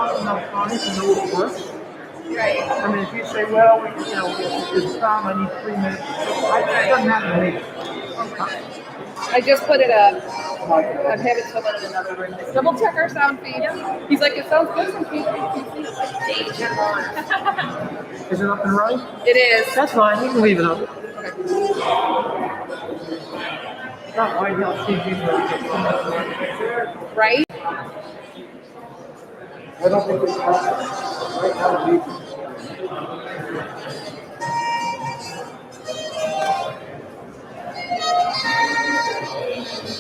have enough time to know it works. Right. I mean, if you say, well, it's time, I need 3 minutes, it doesn't happen to me. I just put it up. I'm having someone in another room. Let's double check our sound feed. He's like, it sounds good from PC. Is it up and running? It is. That's fine, you can leave it up. Okay. Not White House TV. Right? I don't think it's possible. White House TV.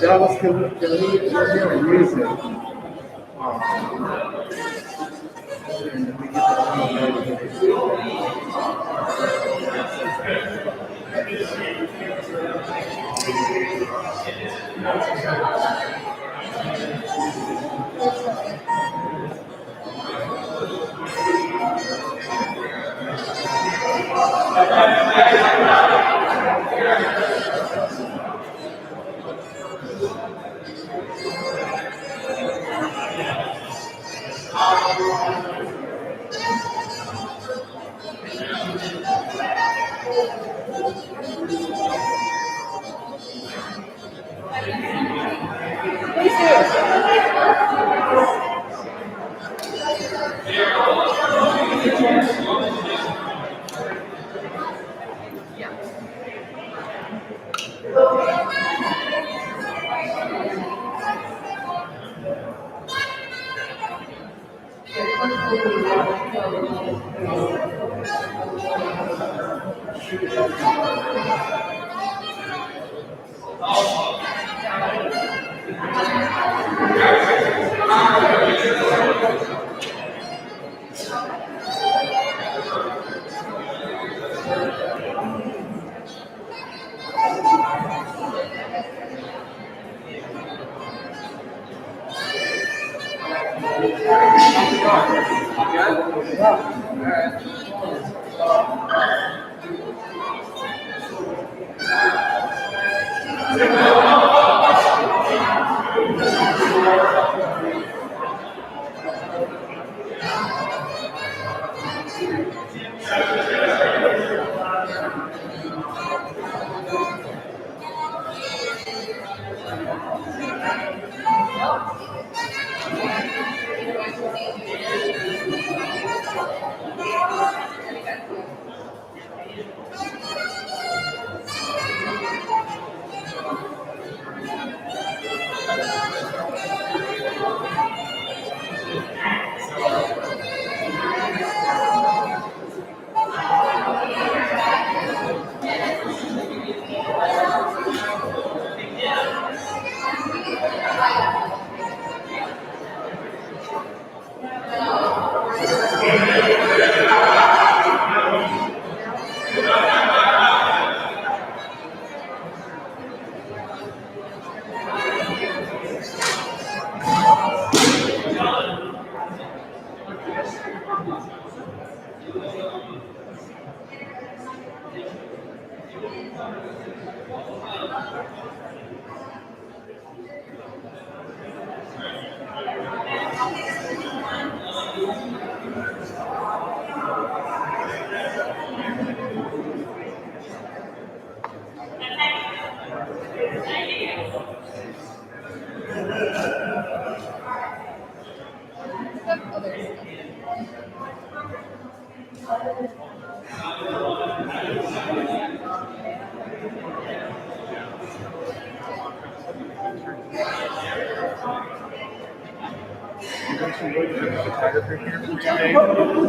Dallas can leave it here and use it. Please do.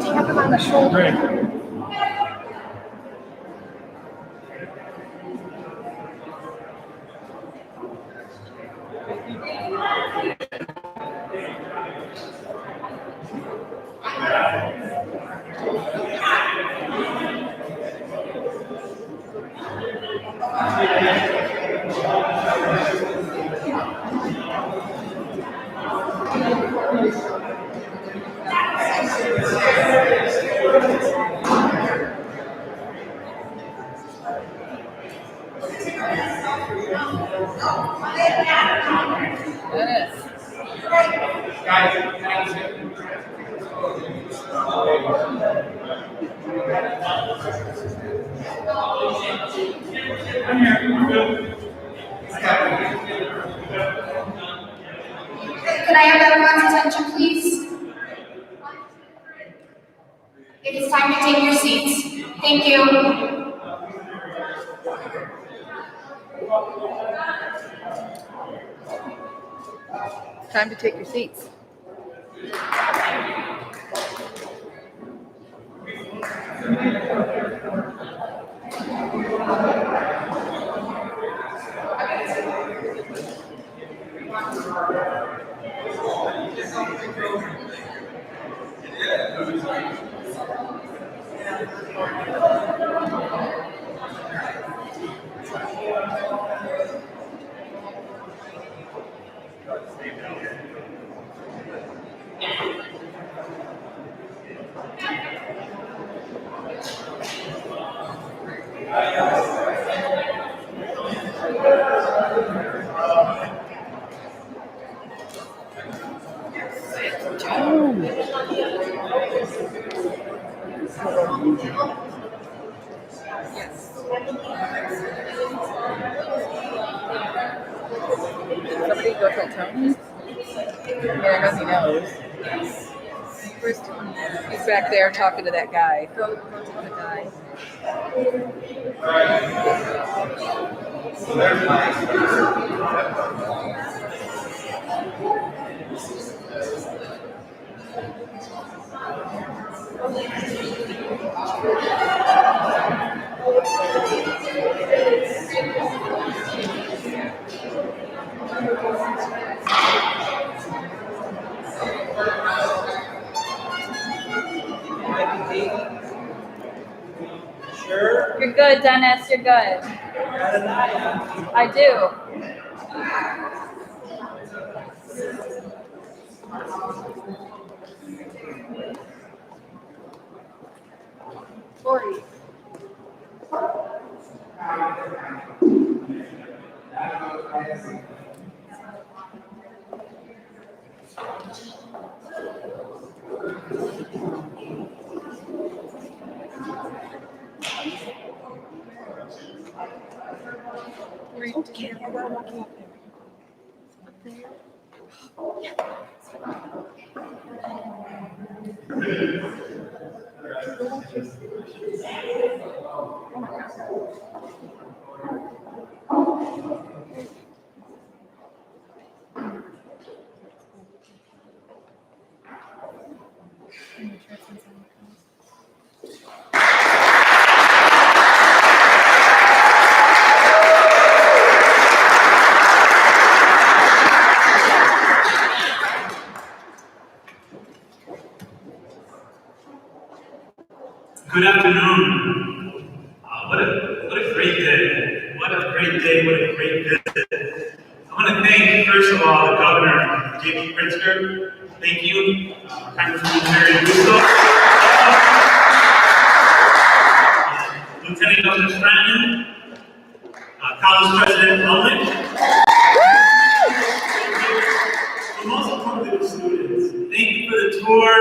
Tap him on the shoulder. It's time to take your seats. Thank you. Time to take your seats. Somebody go tell Tony? Yeah, I know he knows. Where's Tony? He's back there talking to that guy. Go tell the guy. Sure. You're good, Dennis. You're good. I do. Lori. Okay, we're walking up there. Good afternoon. What a great day. What a great day. What a great visit. I want to thank, first of all, the Governor, J.B. Pritzker. Thank you. Congressman Terry Russo. Lieutenant Governor Stratton. College President Hellman. But most importantly, the students. Thank you for the tour.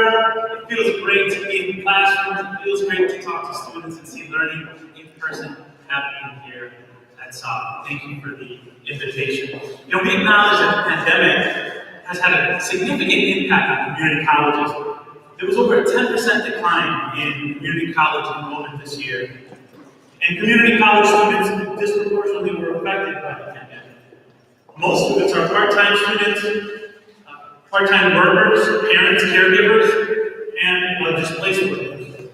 It feels great to be in the classrooms. It feels great to talk to students and see learning in person happening here at SOC. Thank you for the invitation. We acknowledge that the pandemic has had a significant impact on community colleges. There was over a 10% decline in community college enrollment this year. And community college students disproportionately were affected by the pandemic. Most students are part-time students, part-time workers, parents, caregivers, and displaced workers.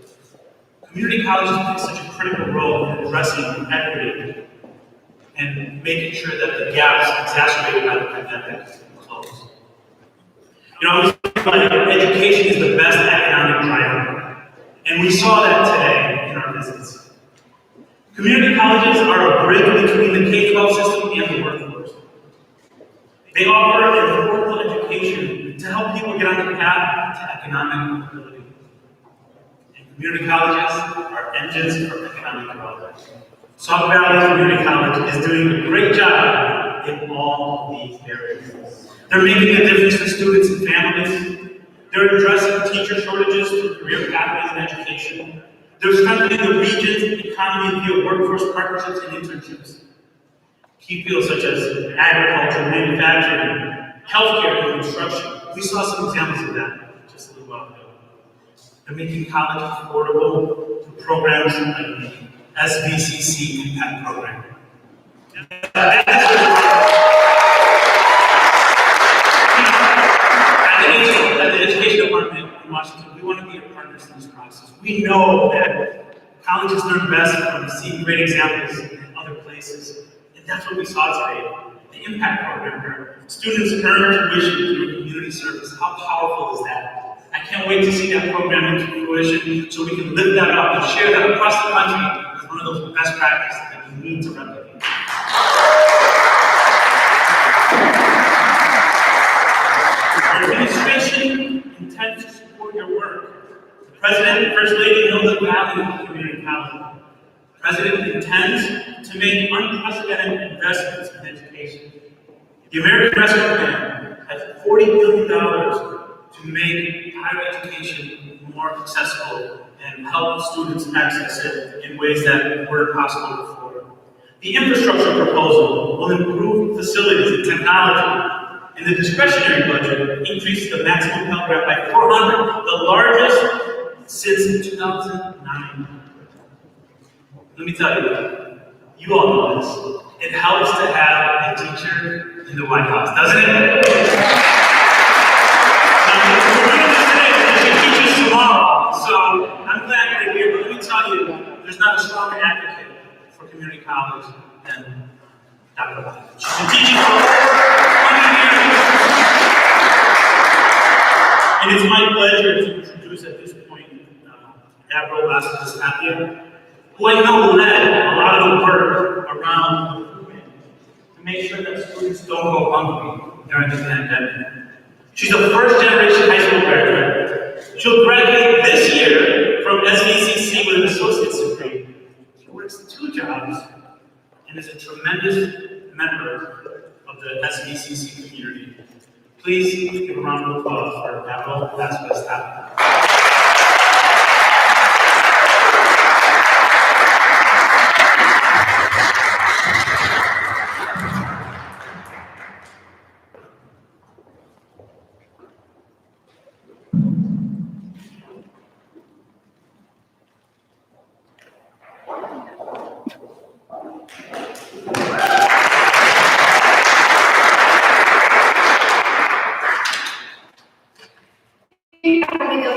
Community colleges play such a critical role in addressing equity and making sure that the gaps exacerbated by the pandemic close. Education is the best economic driver, and we saw that today in our visits. Community colleges are a bridge between the K-12 system and the workforce. They offer an affordable education to help people get on the path to economic mobility. And community colleges are engines for economic development. Sauk Valley Community College is doing a great job in all of these areas. They're making a difference for students and families. They're addressing teacher shortages through career pathways and education. They're strengthening the region's economy via workforce partnerships and internships. Key fields such as agriculture, manufacturing, healthcare, and construction. We saw some examples of that just a little while ago. They're making college affordable through programs like the SVCC Impact Program. At the Education Department in Washington, we want to be a partners in this process. We know that colleges learn best from seeing great examples in other places, and that's what we saw today. The Impact Program, where students earn tuition through community service. How powerful is that? I can't wait to see that program into fruition so we can lift that up and share that across the country as one of those best practices that we need to replicate. Our administration intends to support your work. The President and First Lady know the value of community college. The President intends to make unprecedented investments in education. The American Rescue Plan has $40 billion to make higher education more accessible and help students access it in ways that weren't possible before. The infrastructure proposal will improve facilities and technology. And the discretionary budget increases the maximum Pell Grant by 400, the largest since 2009. Let me tell you, you all know this. It helps to have a teacher in the White House, doesn't it? Teachers tomorrow, so I'm glad you're here. But let me tell you, there's not a stronger advocate for community college than Dr. White. She's been teaching for 20 years. And it's my pleasure to introduce at this point Admiral Vasquez Tapia, who I know led a lot of the work around recruitment to make sure that students don't go hungry during the pandemic. She's a first-generation high school graduate. She'll graduate this year from SVCC with an associate's degree. She works 2 jobs and is a tremendous member of the SVCC community. Please give a round of applause for Admiral Vasquez Tapia.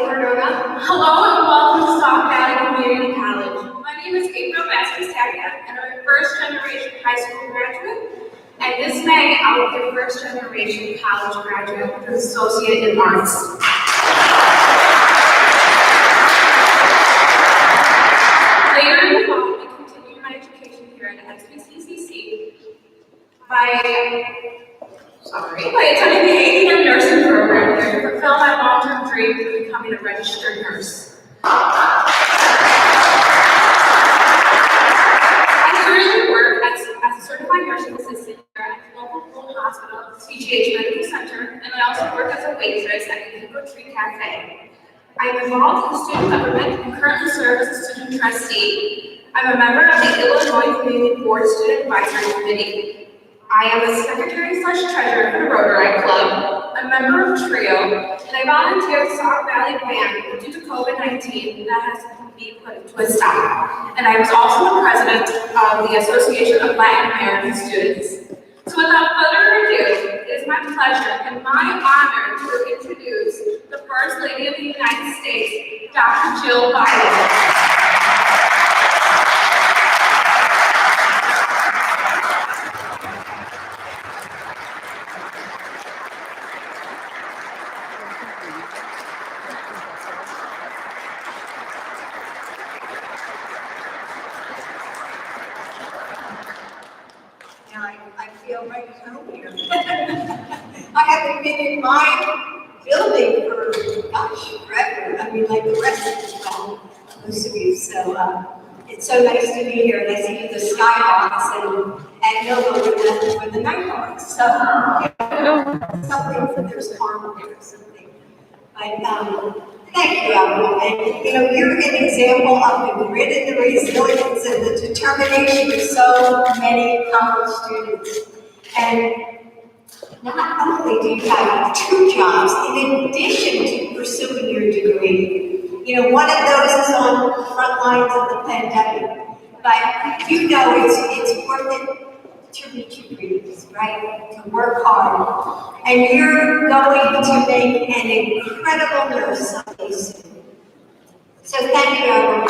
Cardona. Hello and welcome to Stock Valley Community College. My name is April Vasquez and I'm a first-generation high school graduate. And this May, I will be a first-generation college graduate with an associate in arts. Later in the fall, I continue my education here at SVCC by attending the 8-year nursing program here to fulfill my long-term dream of becoming a registered nurse. I currently work as a certified nursing assistant here at the local rural hospital, CGH Medical Center, and I also work as a waitress at the Eco Tree Cafe. I am involved in student government and currently serve as a student trustee. I'm a member of the Illinois Community Board Student Advisory Committee. I am a secretary/treasurer for the Rotary Club, a member of TRIO, and I volunteer at Stock Valley Band, but due to COVID-19, that has to be put to a stop. And I was also the president of the Association of Latin American Students. So without further ado, it is my pleasure and my honor to introduce the First Lady of the United States, Dr. Jill Biden. I feel right at home here. I haven't been in my building for, gosh, forever. I mean, like the rest of most of you. So it's so nice to be here. And I see the Skyhawks and Nova with the Nighthawks. So something, there's karma there, something. But thank you, Admiral. And you're an example of the grit and the resilience and the determination of so many college students. And not only do you have 2 jobs in addition to pursuing your degree, one of those is on the front lines of the pandemic. But it's worth it to reach your dreams, right? To work hard. And you're going to make an incredible nurse someday soon. So thank you, everyone.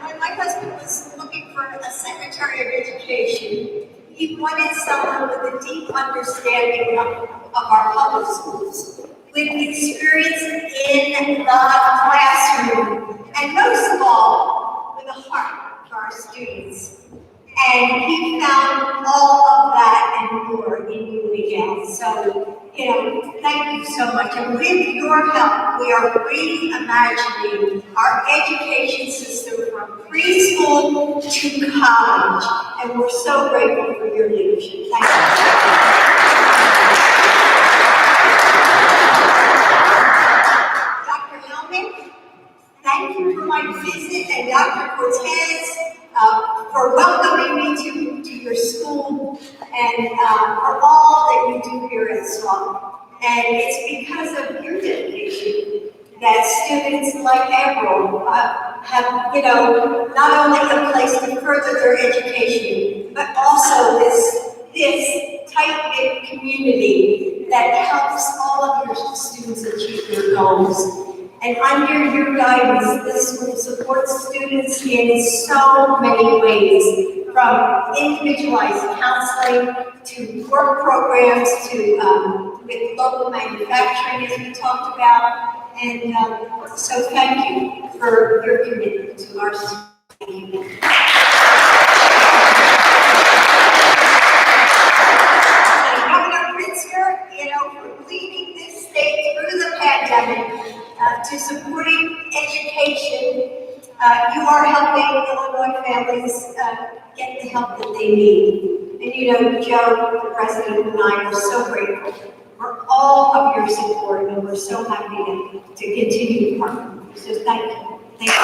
When my husband was looking for a Secretary of Education, he wanted someone with a deep understanding of our public schools, with experience in the classroom, and most of all, with a heart for our students. And he found all of that and more in you, Miguel. So, thank you so much. And with your help, we are reimagining our education system from preschool to college. And we're so grateful for your leadership. Thank you. Thank you for my visit, and Dr. Cortez for welcoming me to your school, and for all that you do here at SWAP. And it's because of your dedication that students like April have, not only a place to further their education, but also this tight-knit community that helps all of your students achieve their goals. And under your guidance, this school supports students in so many ways, from individualized counseling to work programs to with local manufacturing, as we talked about. And so thank you for your commitment to our students. For leading this state through the pandemic, to supporting education. You are helping Illinois families get the help that they need. And Joe, the president, and I are so grateful for all of your support, and we're so happy to continue to partner with you. So thank you. Thank you.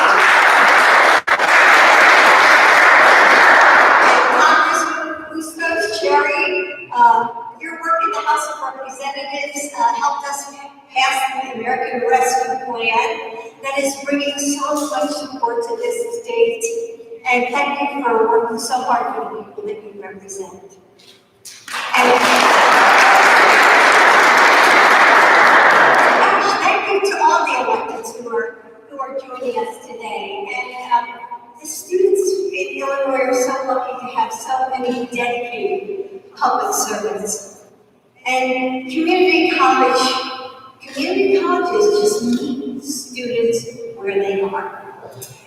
Congressman Bustos Cherry, your work in the House of Representatives helped us pass the American Rescue Plan that is bringing so much support to this state. And thank you for working so hard for the people that you represent. And thank you to all the electeds who are joining us today. And the students in Illinois are so lucky to have so many dedicated public servants. And community colleges just meet students where they are.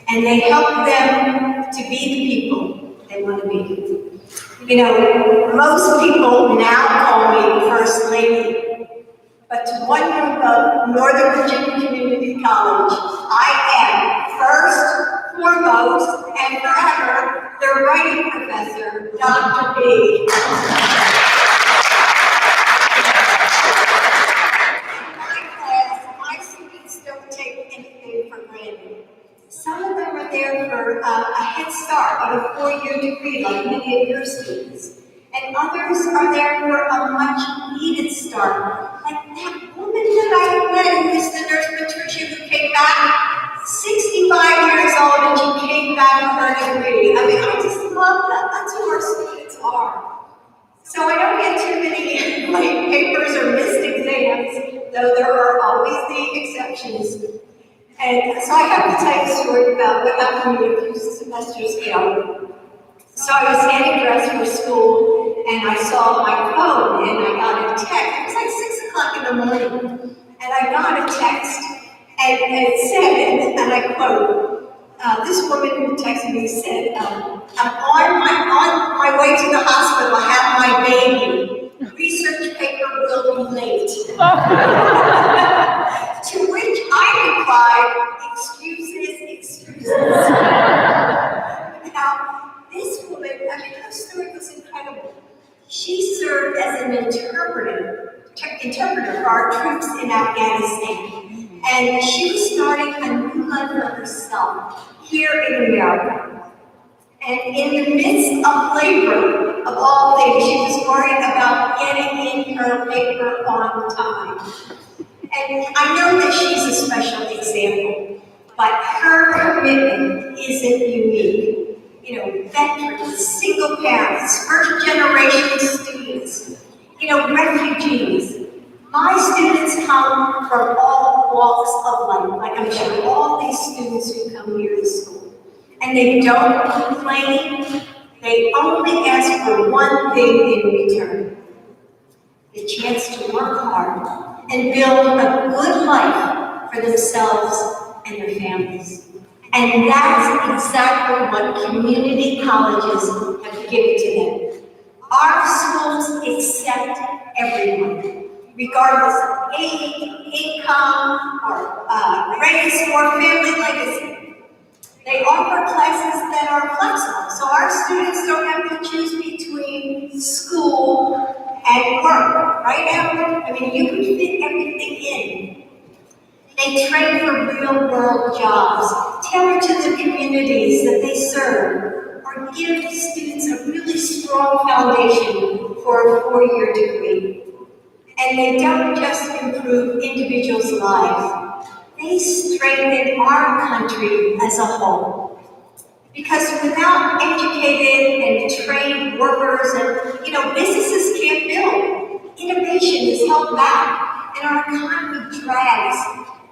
And they help them to be the people they want to be. Most people now call me First Lady, but to one group of Northern Virginia Community College, I am first, foremost, and forever the writing professor, Dr. B. Some of them are there for a head start on a 4-year degree, like many of your students. And others are there for a much needed start. Like that woman that I met, who's the nurse Patricia, who came back 65 years old, and she came back with her degree. I just love that. That's who our students are. So I don't get too many late papers or missed exams, though there are always the exceptions. And so I have to tell you a story about what happened to me a few semesters ago. So I was getting dressed for school, and I saw my phone, and I got a text. It was like 6 o'clock in the morning, and I got a text, and it said, and I quote, this woman who texted me said, I'm on my way to the hospital. I have my baby. Research paper will be late. To which I replied, excuses. Now, this woman, her story was incredible. She served as an interpreter for our troops in Afghanistan. And she was starting a new life for herself here in America. And in the midst of labor, of all things, she was worried about getting in her paper on time. And I know that she's a special example, but her commitment isn't unique. You know, veterans, single parents, first generation students, you know, refugees. My students come from all walks of life, like I'm sure all these students who come here to school. And they don't complain, they only ask for one thing in return: the chance to work hard and build a good life for themselves and their families. And that's exactly what community colleges have given to them. Our schools accept everyone, regardless of age, income, or race, or family legacy. They offer classes that are flexible, so our students don't have to choose between school and work. Right now, I mean, you can fit everything in. They train for real-world jobs, tailored to the communities that they serve, or give students a really strong foundation for a four-year degree. And they don't just improve individuals' lives, they strengthen our country as a whole. Because without educated and trained workers, and businesses can't build. Innovation is held back, and our economy drags.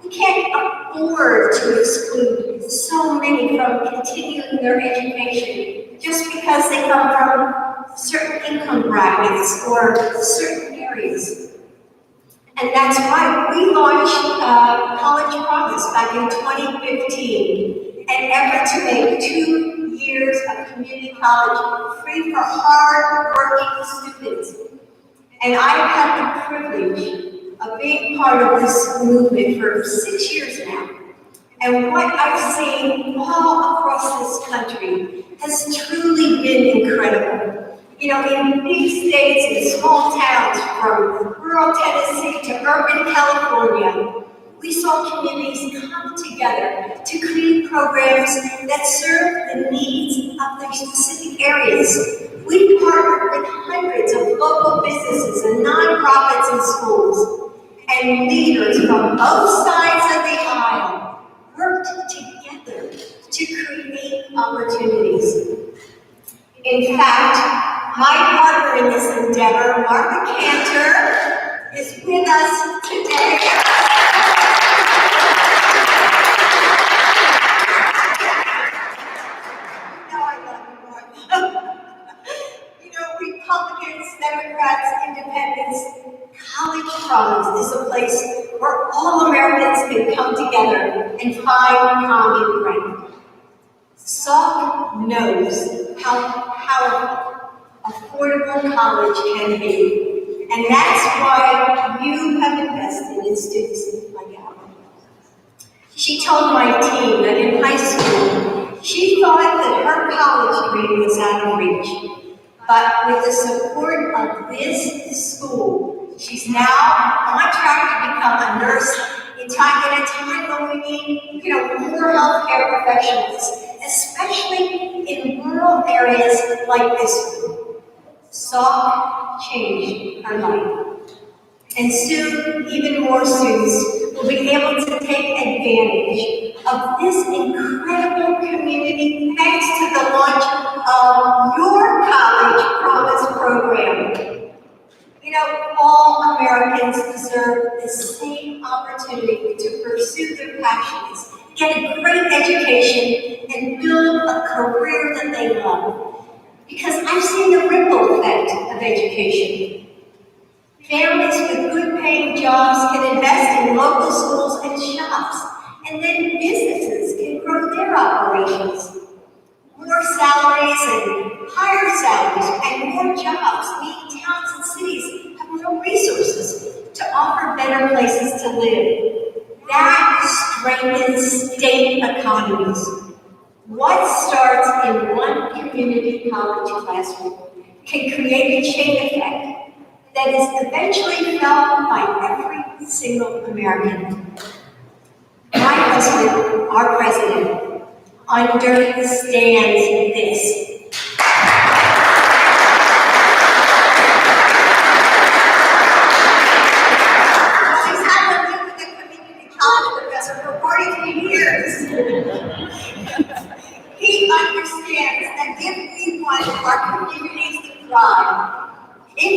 We can't afford to exclude so many from continuing their education just because they come from certain income brackets or certain areas. And that's why we launched College Promise back in 2015, an effort to make 2 years of community college free for hard-working students. And I've had the privilege of being part of this movement for 6 years now. And what I've seen all across this country has truly been incredible. In big states and small towns, from rural Tennessee to urban California, we saw communities come together to create programs that serve the needs of their specific areas. We partnered with hundreds of local businesses and nonprofits and schools, and leaders from both sides of the aisle worked together to create opportunities. In fact, my partner in this endeavor, Martha Cantor, is with us today. Republicans, Democrats, Independents, College Promise is a place where all Americans can come together and find common ground. SVCC knows how powerful affordable college can be, and that's why you have invested in students like ours. She told my team that in high school, she thought that her college dream was out of reach. But with the support of this school, she's now on track to become a nurse in a time when we need, more healthcare professionals, especially in rural areas like this one. SVCC changed her life. And soon, even more students will be able to take advantage of this incredible community thanks to the launch of your College Promise program. All Americans deserve the same opportunity to pursue their passions, get a great education, and build a career that they love. Because I've seen the ripple effect of education. Families with good paying jobs can invest in local schools and shops, and then businesses can grow their operations. More salaries and higher salaries and more jobs mean towns and cities have more resources to offer better places to live. That strengthens state economies. What starts in one community college classroom can create a chain effect that is eventually felt by every single American. My husband, our president, understands this. 1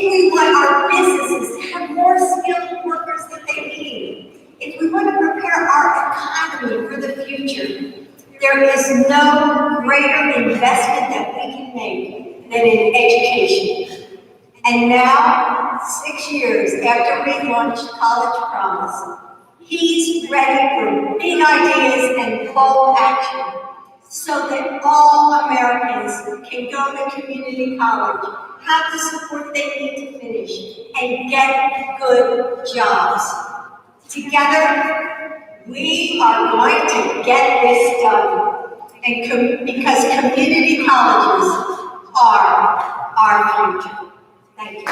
we want our businesses to have more skilled workers that they need, if we want to prepare our economy for the future, there is no greater investment that we can make than in education. And now, 6 years after we launched College Promise, he's ready for big ideas and bold action so that all Americans can go to community college, have the support they need to finish, and get good jobs. Together, we are going to get this done. And because community colleges are our future. Thank you.